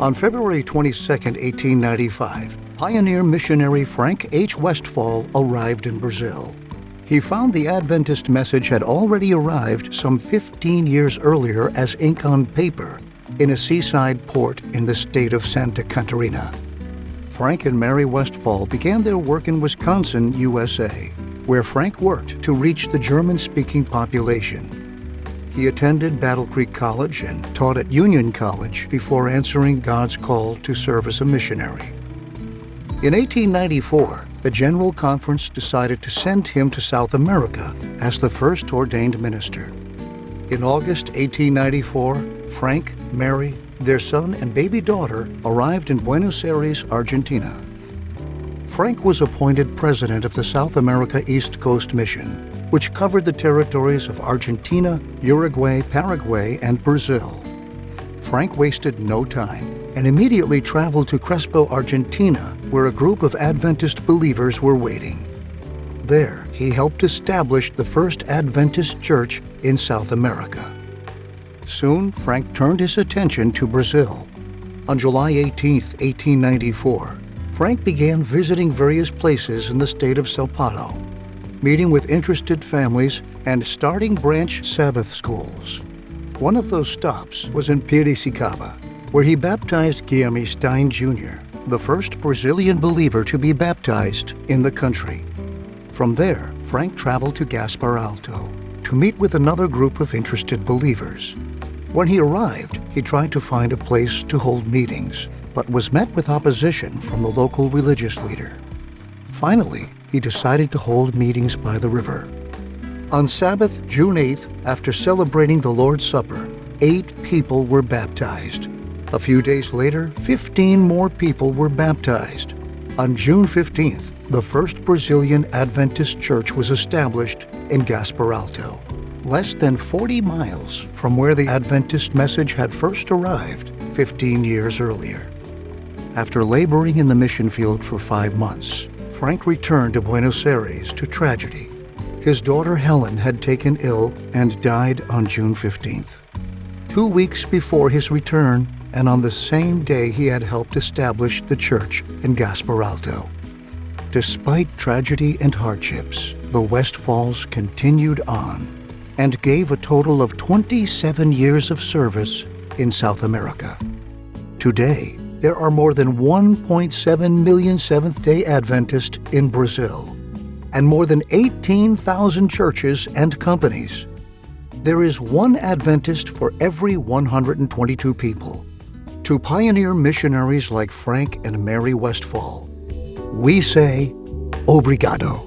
On February 22, 1895, pioneer missionary Frank H. Westphal arrived in Brazil. He found the Adventist message had already arrived some 15 years earlier as ink on paper in a seaside port in the state of Santa Catarina. Frank and Mary Westphal began their work in Wisconsin, USA, where Frank worked to reach the German-speaking population. He attended Battle Creek College and taught at Union College before answering God's call to serve as a missionary. In 1894, the General Conference decided to send him to South America as the first ordained minister. In August 1894, Frank, Mary, their son and baby daughter arrived in Buenos Aires, Argentina. Frank was appointed president of the South America East Coast Mission, which covered the territories of Argentina, Uruguay, Paraguay, and Brazil. Frank wasted no time and immediately traveled to Crespo, Argentina, where a group of Adventist believers were waiting. There, he helped establish the first Adventist church in South America. Soon, Frank turned his attention to Brazil. On July 18, 1894, Frank began visiting various places in the state of São Paulo, meeting with interested families and starting branch Sabbath schools. One of those stops was in Piracicaba, where he baptized Guilherme Stein Jr., the first Brazilian believer to be baptized in the country. From there, Frank traveled to Gaspar Alto to meet with another group of interested believers. When he arrived, he tried to find a place to hold meetings, but was met with opposition from the local religious leader. Finally, he decided to hold meetings by the river. On Sabbath, June 8th, after celebrating the Lord's Supper, 8 people were baptized. A few days later, 15 more people were baptized. On June 15th, the first Brazilian Adventist church was established in Gaspar Alto, less than 40 miles from where the Adventist message had first arrived 15 years earlier. After laboring in the mission field for 5 months, Frank returned to Buenos Aires to tragedy. His daughter Helen had taken ill and died on June 15th. 2 weeks before his return, and on the same day he had helped establish the church in Gaspar Alto. Despite tragedy and hardships, the Westphals continued on and gave a total of 27 years of service in South America. Today, there are more than 1.7 million Seventh-day Adventists in Brazil, and more than 18,000 churches and companies. There is one Adventist for every 122 people. To pioneer missionaries like Frank and Mary Westphal, we say, Obrigado.